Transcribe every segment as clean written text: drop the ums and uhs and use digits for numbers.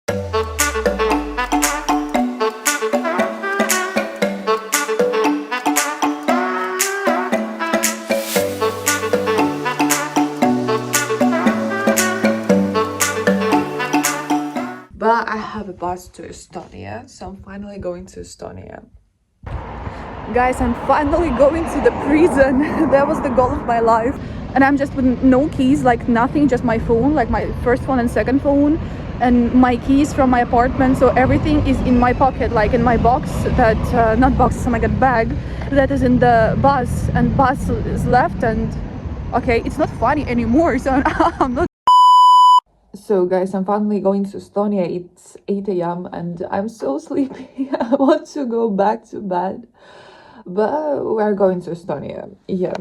But I have a bus to Estonia, so I'm finally going to Estonia. Guys, I'm finally going to the prison. That was the goal of my life. And I'm just with no keys, like nothing, just my phone, like my first phone and second phone, and my keys from my apartment. So everything is in my pocket, like in my box that, not box, oh my god, bag that is in the bus, and bus is left. And okay, it's not funny anymore, so I'm not. So guys, I'm finally going to Estonia. It's 8 a.m. and I'm so sleepy. I want to go back to bed. But we're going to Estonia. Yeah.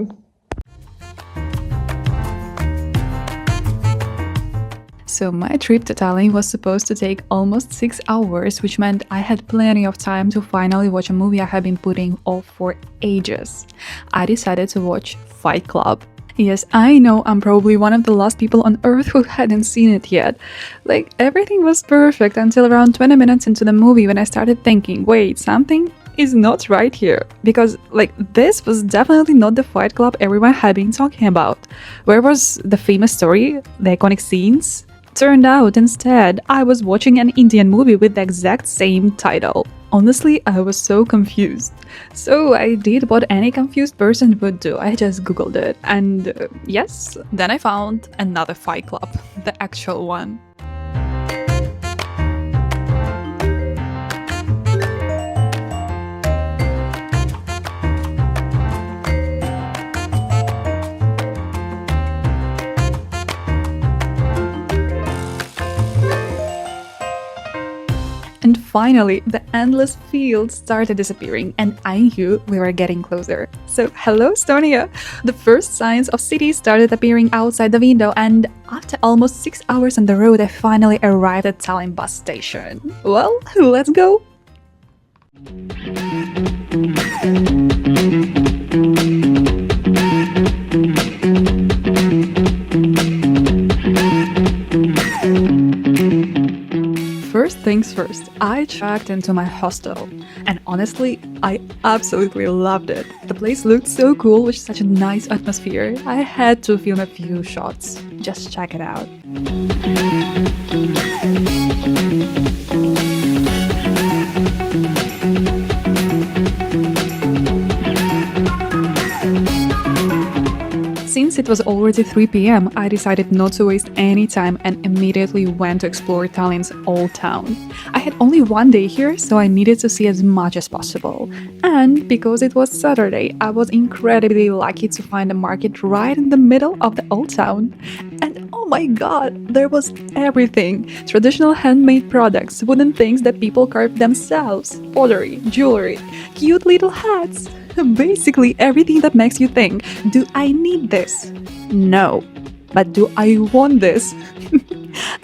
So my trip to Tallinn was supposed to take almost 6 hours, which meant I had plenty of time to finally watch a movie I had been putting off for ages. I decided to watch Fight Club. Yes, I know I'm probably one of the last people on earth who hadn't seen it yet. Like, everything was perfect until around 20 minutes into the movie when I started thinking, wait, something is not right here. Because, like, this was definitely not the Fight Club everyone had been talking about. Where was the famous story, the iconic scenes? Turned out, instead, I was watching an Indian movie with the exact same title. Honestly, I was so confused. So I did what any confused person would do. I just googled it, and yes, then I found another Fight Club, the actual one. And finally, the endless fields started disappearing, and I knew we were getting closer. So, hello Estonia! The first signs of cities started appearing outside the window, and after almost 6 hours on the road, I finally arrived at Tallinn bus station. Well, let's go! First things first, I checked into my hostel, and honestly, I absolutely loved it. The place looked so cool with such a nice atmosphere. I had to film a few shots. Just check it out. Since it was already 3 p.m, I decided not to waste any time and immediately went to explore Tallinn's old town. I had only one day here, so I needed to see as much as possible. And because it was Saturday, I was incredibly lucky to find a market right in the middle of the old town. And oh my god, there was everything! Traditional handmade products, wooden things that people carved themselves, pottery, jewelry, cute little hats. Basically everything that makes you think, do I need this? No. But do I want this?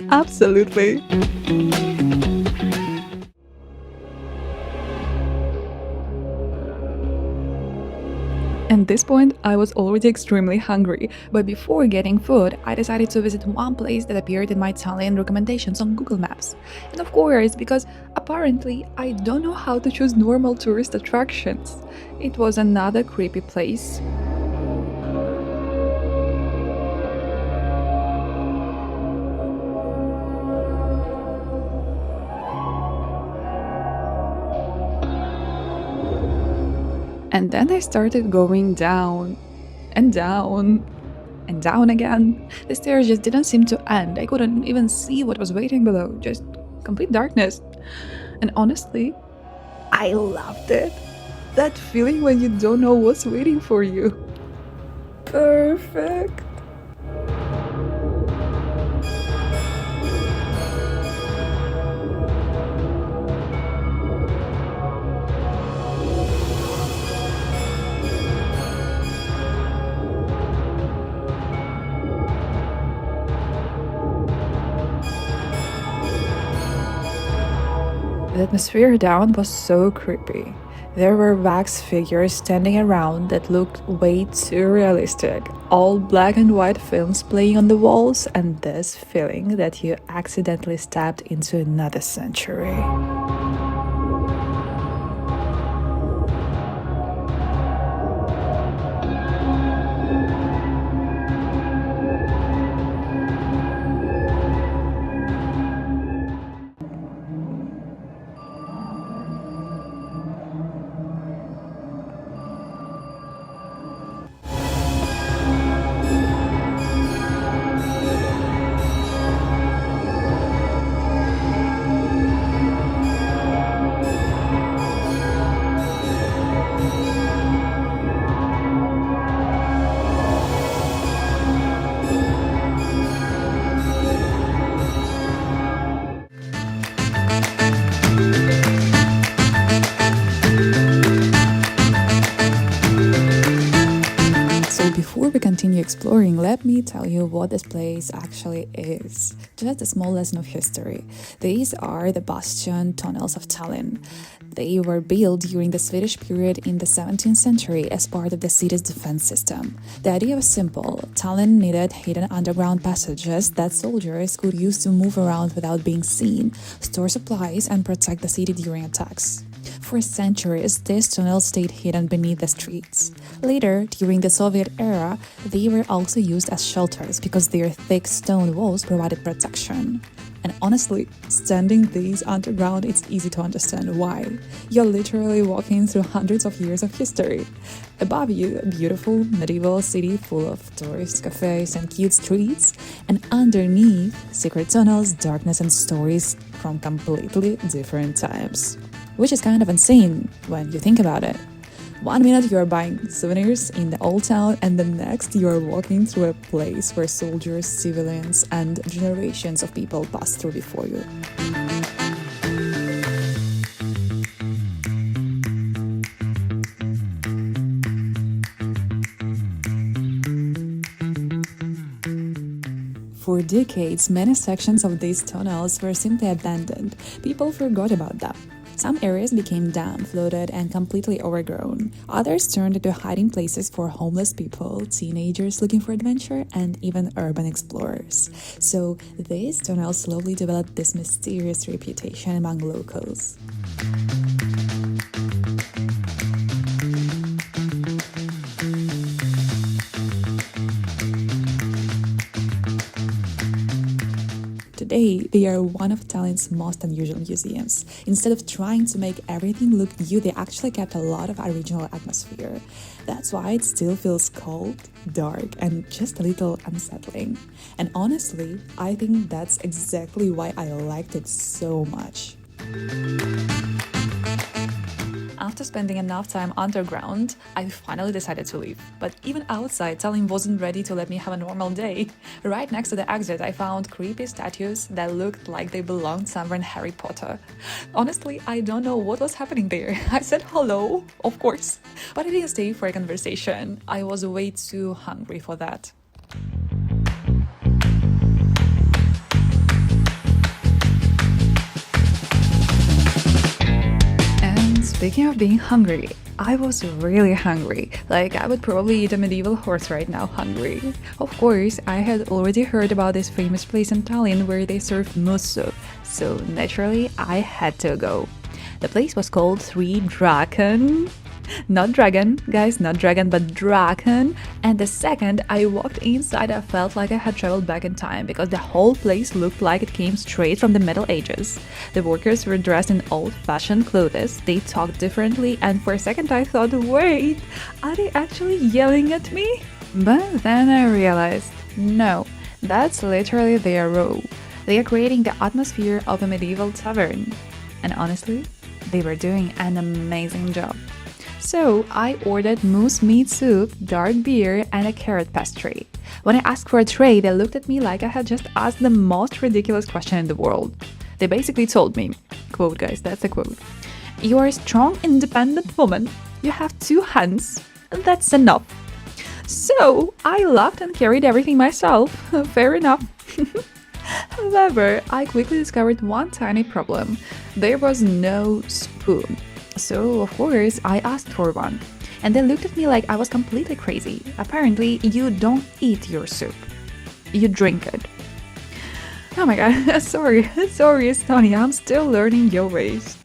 Absolutely. At this point, I was already extremely hungry, but before getting food, I decided to visit one place that appeared in my Italian recommendations on Google Maps. And of course, because apparently I don't know how to choose normal tourist attractions. It was another creepy place. And then I started going down, and down, and down again. The stairs just didn't seem to end. I couldn't even see what was waiting below, just complete darkness. And honestly, I loved it. That feeling when you don't know what's waiting for you. Perfect. The atmosphere down was so creepy. There were wax figures standing around that looked way too realistic, all black and white films playing on the walls, and this feeling that you accidentally stepped into another century. Before we continue exploring, let me tell you what this place actually is. Just a small lesson of history. These are the bastion tunnels of Tallinn. They were built during the Swedish period in the 17th century as part of the city's defense system. The idea was simple. Tallinn needed hidden underground passages that soldiers could use to move around without being seen, store supplies, and protect the city during attacks. For centuries, these tunnels stayed hidden beneath the streets. Later, during the Soviet era, they were also used as shelters because their thick stone walls provided protection. And honestly, standing these underground, it's easy to understand why. You're literally walking through hundreds of years of history. Above you, a beautiful medieval city full of tourist cafes and cute streets, and underneath, secret tunnels, darkness, and stories from completely different times. Which is kind of insane when you think about it. 1 minute you are buying souvenirs in the old town, and the next you are walking through a place where soldiers, civilians, and generations of people passed through before you. For decades, many sections of these tunnels were simply abandoned. People forgot about them. Some areas became damp, flooded, and completely overgrown. Others turned into hiding places for homeless people, teenagers looking for adventure, and even urban explorers. So these tunnels slowly developed this mysterious reputation among locals. Today, they are one of Tallinn's most unusual museums. Instead of trying to make everything look new, they actually kept a lot of original atmosphere. That's why it still feels cold, dark, and just a little unsettling. And honestly, I think that's exactly why I liked it so much. After spending enough time underground, I finally decided to leave. But even outside, Tallinn wasn't ready to let me have a normal day. Right next to the exit, I found creepy statues that looked like they belonged somewhere in Harry Potter. Honestly, I don't know what was happening there. I said hello, of course, but I didn't stay for a conversation. I was way too hungry for that. Speaking of being hungry, I was really hungry. Like, I would probably eat a medieval horse right now, hungry. Of course, I had already heard about this famous place in Tallinn where they serve musu, so naturally, I had to go. The place was called Three Draken. Not dragon, guys, not dragon, but draken. And the second I walked inside, I felt like I had traveled back in time because the whole place looked like it came straight from the Middle Ages. The workers were dressed in old-fashioned clothes, they talked differently, and for a second I thought, wait, are they actually yelling at me? But then I realized, no, that's literally their role. They are creating the atmosphere of a medieval tavern. And honestly, they were doing an amazing job. So I ordered moose meat soup, dark beer, and a carrot pastry. When I asked for a tray, they looked at me like I had just asked the most ridiculous question in the world. They basically told me, quote guys, that's a quote, "You are a strong, independent woman. You have 2 hands. That's enough." So I laughed and carried everything myself. Fair enough. However, I quickly discovered one tiny problem. There was no spoon. So, of course, I asked for one. And they looked at me like I was completely crazy. Apparently, you don't eat your soup, you drink it. Oh my god, sorry, Estonia, I'm still learning your ways.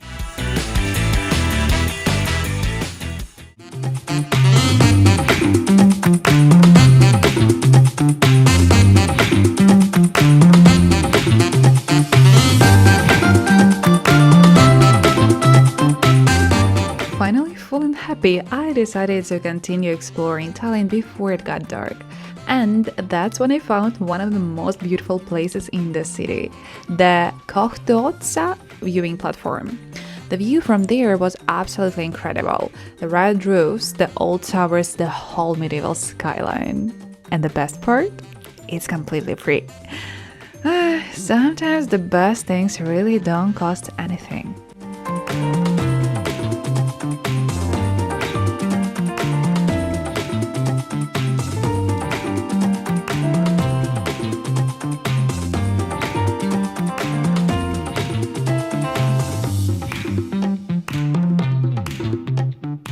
Finally full and happy, I decided to continue exploring Tallinn before it got dark. And that's when I found one of the most beautiful places in the city, the Kohtuotsa viewing platform. The view from there was absolutely incredible. The red roofs, the old towers, the whole medieval skyline. And the best part? It's completely free. Sometimes the best things really don't cost anything.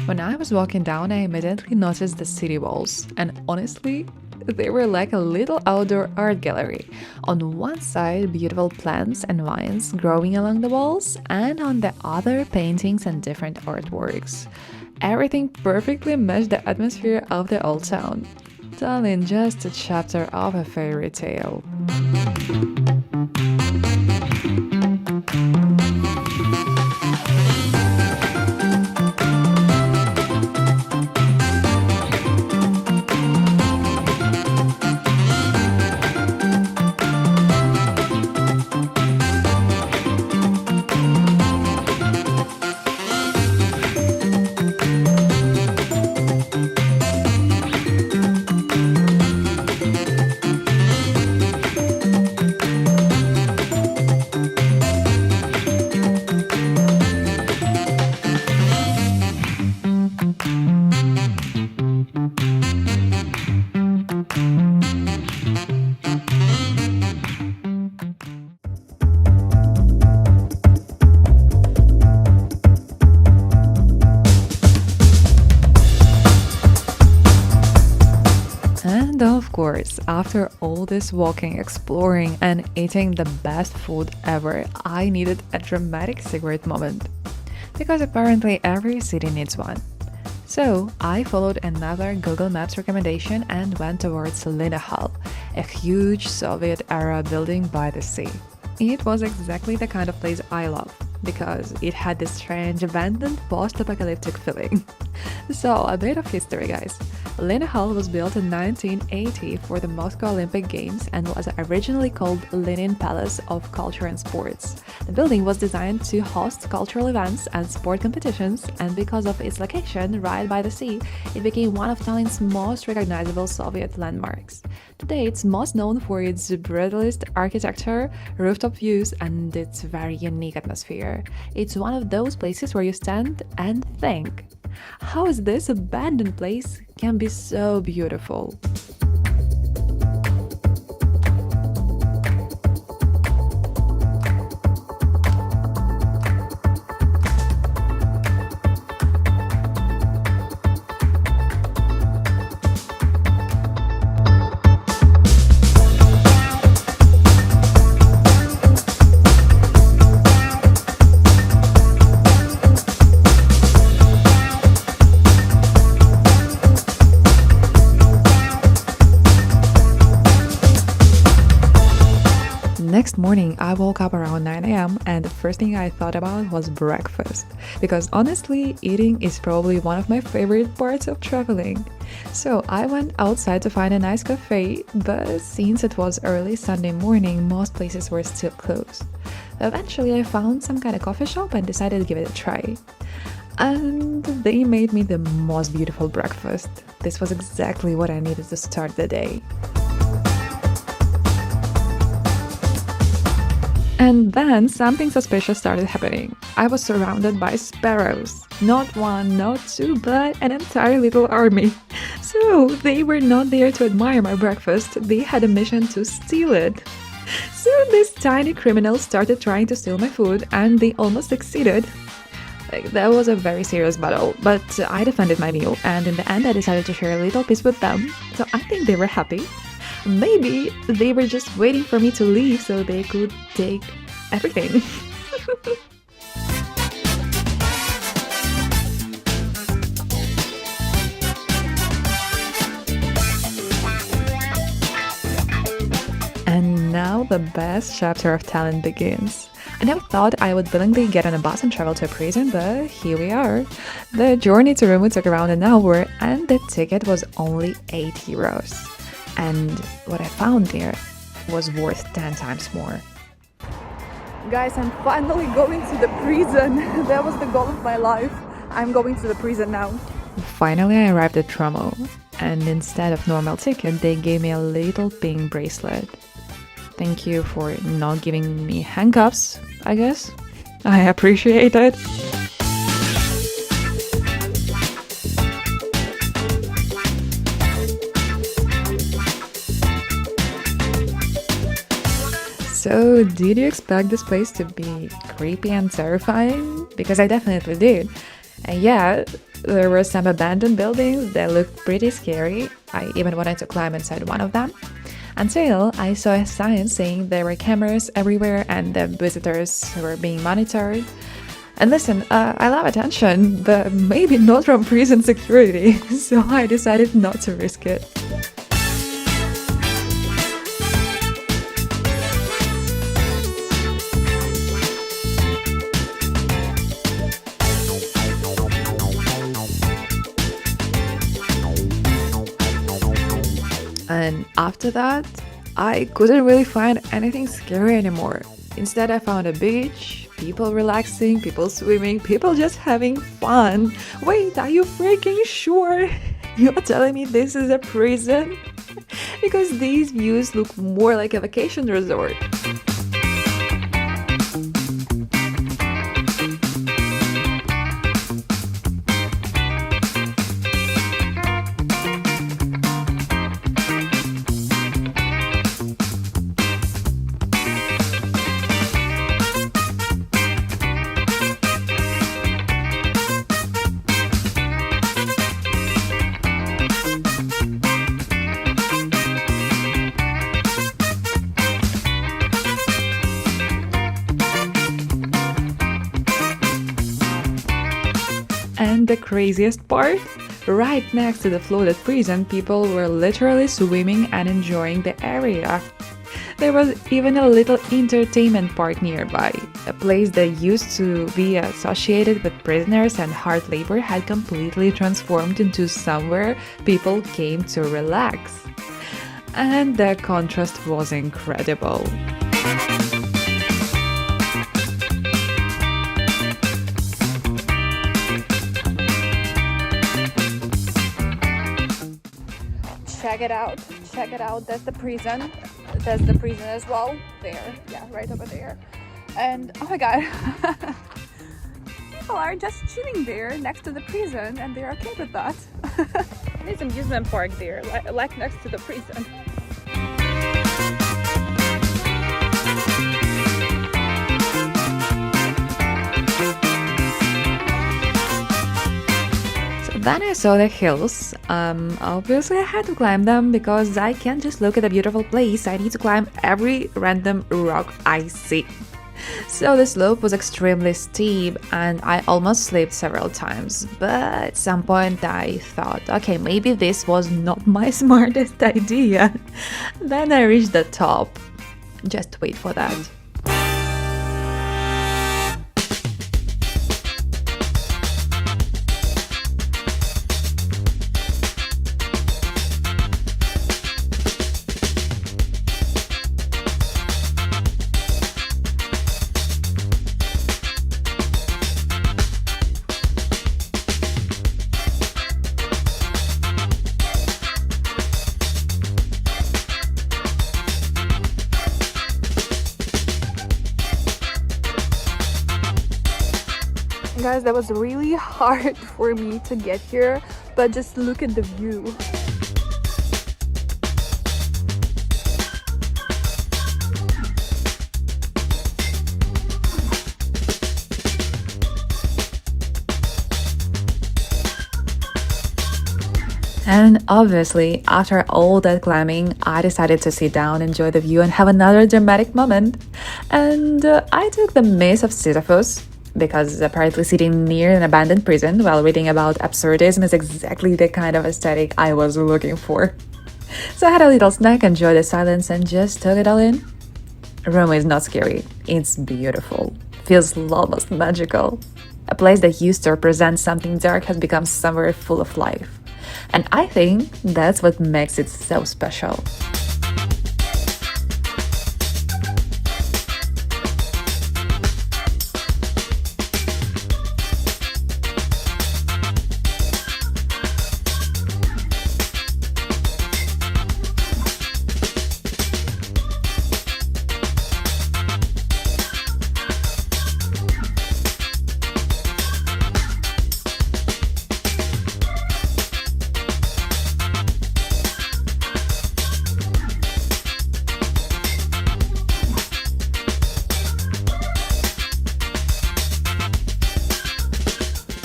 When I was walking down, I immediately noticed the city walls, and honestly, they were like a little outdoor art gallery. On one side, beautiful plants and vines growing along the walls, and on the other, paintings and different artworks. Everything perfectly matched the atmosphere of the old town. Tallinn, just a chapter of a fairy tale. And of course, after all this walking, exploring, and eating the best food ever, I needed a dramatic cigarette moment. Because apparently every city needs one. So I followed another Google Maps recommendation and went towards Linnahall, a huge Soviet-era building by the sea. It was exactly the kind of place I love, because it had this strange, abandoned, post-apocalyptic feeling. So, a bit of history, guys. Linnahall was built in 1980 for the Moscow Olympic Games and was originally called Lenin Palace of Culture and Sports. The building was designed to host cultural events and sport competitions, and because of its location right by the sea, it became one of Tallinn's most recognizable Soviet landmarks. Today, it's most known for its brutalist architecture, rooftop views, and its very unique atmosphere. It's one of those places where you stand and think, how is this abandoned place can be so beautiful? Next morning, I woke up around 9 a.m. and the first thing I thought about was breakfast. Because honestly, eating is probably one of my favorite parts of traveling. So I went outside to find a nice cafe, but since it was early Sunday morning, most places were still closed. Eventually, I found some kind of coffee shop and decided to give it a try. And they made me the most beautiful breakfast. This was exactly what I needed to start the day. And then something suspicious started happening. I was surrounded by sparrows. Not one, not two, but an entire little army. So they were not there to admire my breakfast, they had a mission to steal it. So this tiny criminal started trying to steal my food and they almost succeeded. Like, that was a very serious battle, but I defended my view, and in the end, I decided to share a little piece with them. So I think they were happy. Maybe they were just waiting for me to leave so they could take everything. And now the best chapter of Tallinn begins. I never thought I would willingly get on a bus and travel to a prison, but here we are. The journey to Rummu took around an hour and the ticket was only 8 euros. And what I found there was worth 10 times more. Guys, I'm finally going to the prison. That was the goal of my life. I'm going to the prison now. Finally, I arrived at Rummu, and instead of normal ticket, they gave me a little pink bracelet. Thank you for not giving me handcuffs, I guess. I appreciate it. So, did you expect this place to be creepy and terrifying? Because I definitely did. And yeah, there were some abandoned buildings that looked pretty scary. I even wanted to climb inside one of them. Until I saw a sign saying there were cameras everywhere and the visitors were being monitored. And listen, I love attention, but maybe not from prison security, so I decided not to risk it. And after that, I couldn't really find anything scary anymore. Instead, I found a beach, people relaxing, people swimming, people just having fun. Wait, are you freaking sure? You're telling me this is a prison? Because these views look more like a vacation resort. And the craziest part? Right next to the flooded prison, people were literally swimming and enjoying the area. There was even a little entertainment park nearby. A place that used to be associated with prisoners and hard labor had completely transformed into somewhere people came to relax. And the contrast was incredible. Check it out, that's the prison as well, there, yeah, right over there. And oh my god, people are just chilling there next to the prison and they're okay with that. There's an amusement park there, like next to the prison. Then I saw the hills. Obviously I had to climb them because I can't just look at a beautiful place, I need to climb every random rock I see. So the slope was extremely steep and I almost slipped several times, but at some point I thought, okay, maybe this was not my smartest idea. Then I reached the top. Just wait for that. Guys, that was really hard for me to get here, but just look at the view. And obviously, after all that climbing, I decided to sit down, enjoy the view, and have another dramatic moment. And I took the maze of Sisyphus, because apparently sitting near an abandoned prison while reading about absurdism is exactly the kind of aesthetic I was looking for. So I had a little snack, enjoyed the silence, and just took it all in. Rummu is not scary, it's beautiful, feels almost magical. A place that used to represent something dark has become somewhere full of life. And I think that's what makes it so special.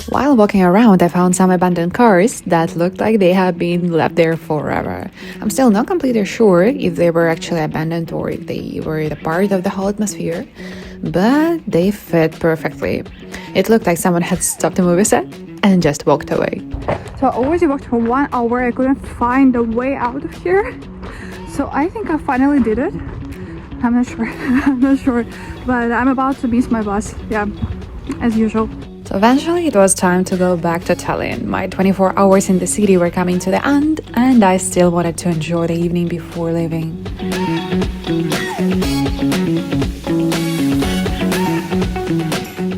While walking around, I found some abandoned cars that looked like they had been left there forever. I'm still not completely sure if they were actually abandoned or if they were the part of the whole atmosphere, but they fit perfectly. It looked like someone had stopped the movie set and just walked away. So I already walked for 1 hour, I couldn't find a way out of here. So I think I finally did it. I'm not sure, I'm not sure, but I'm about to miss my bus, yeah, as usual. So eventually it was time to go back to Tallinn. My 24 hours in the city were coming to the end, and I still wanted to enjoy the evening before leaving.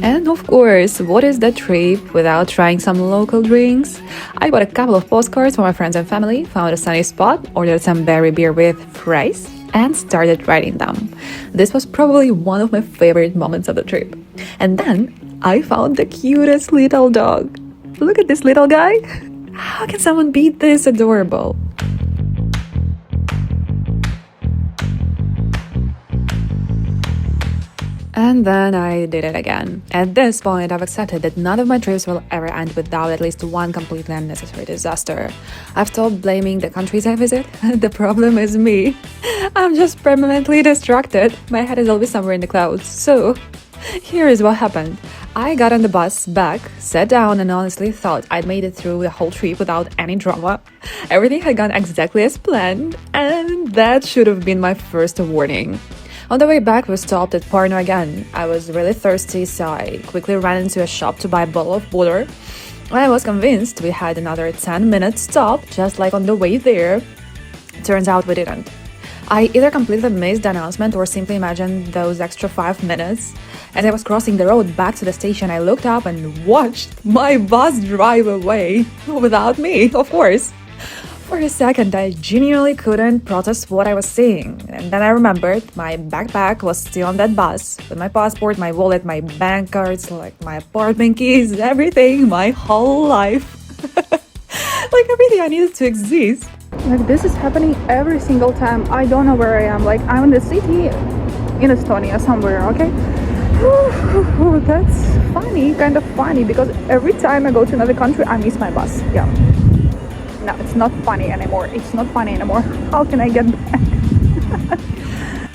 And of course, what is the trip without trying some local drinks? I bought a couple of postcards for my friends and family, found a sunny spot, ordered some berry beer with fries, and started writing them. This was probably one of my favorite moments of the trip. And then I found the cutest little dog. Look at this little guy. How can someone be this adorable? And then I did it again. At this point, I've accepted that none of my trips will ever end without at least one completely unnecessary disaster. I've stopped blaming the countries I visit. The problem is me. I'm just permanently distracted. My head is always somewhere in the clouds. So here is what happened. I got on the bus back, sat down, and honestly thought I'd made it through the whole trip without any drama. Everything had gone exactly as planned, and that should have been my first warning. On the way back, we stopped at Parno again. I was really thirsty, so I quickly ran into a shop to buy a bottle of water. I was convinced we had another 10-minute stop, just like on the way there. Turns out we didn't. I either completely missed the announcement or simply imagined those extra 5 minutes. As I was crossing the road back to the station, I looked up and watched my bus drive away. Without me, of course. For a second, I genuinely couldn't process what I was seeing. And then I remembered my backpack was still on that bus, with my passport, my wallet, my bank cards, like my apartment keys, everything, my whole life. Like everything I needed to exist. Like this is happening every single time. I don't know where I am. Like I'm in the city in Estonia somewhere, okay? That's funny, kind of funny, because every time I go to another country, I miss my bus. Yeah. No, it's not funny anymore. It's not funny anymore. How can I get back?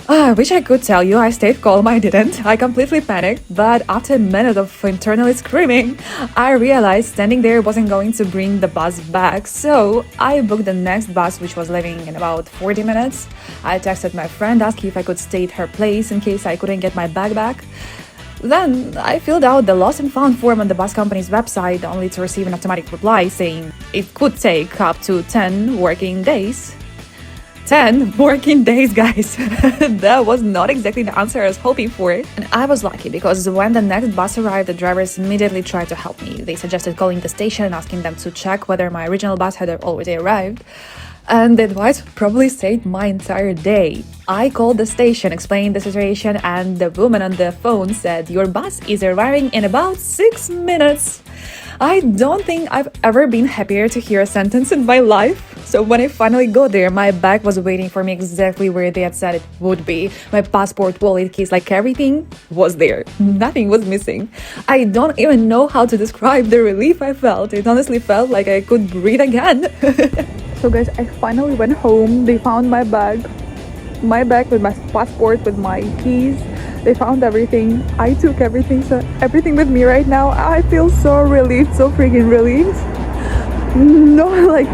I wish I could tell you I stayed calm. I didn't. I completely panicked. But after a minute of internally screaming, I realized standing there wasn't going to bring the bus back. So I booked the next bus, which was leaving in about 40 minutes. I texted my friend asking if I could stay at her place in case I couldn't get my bag back. Then I filled out the lost and found form on the bus company's website, only to receive an automatic reply saying it could take up to 10 working days. 10 working days, guys. That was not exactly the answer I was hoping for. And I was lucky because when the next bus arrived, the drivers immediately tried to help me. They suggested calling the station and asking them to check whether my original bus had already arrived. And the advice probably saved my entire day. I called the station, explained the situation, and the woman on the phone said, "Your bus is arriving in about 6 minutes." I don't think I've ever been happier to hear a sentence in my life. So when I finally got there, my bag was waiting for me exactly where they had said it would be. My passport, wallet, keys, like everything was there. Nothing was missing. I don't even know how to describe the relief I felt. It honestly felt like I could breathe again. So guys, I finally went home. They found my bag with my passport, with my keys. They found everything. I took everything, so everything with me right now. I feel so relieved, so freaking relieved. No, like,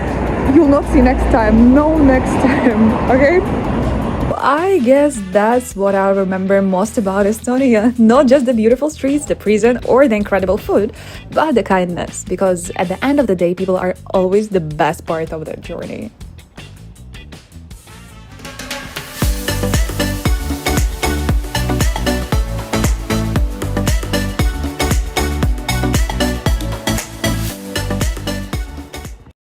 you'll not see next time. No next time, okay? I guess that's what I remember most about Estonia. Not just the beautiful streets, the prison, or the incredible food, but the kindness. Because at the end of the day, people are always the best part of the journey.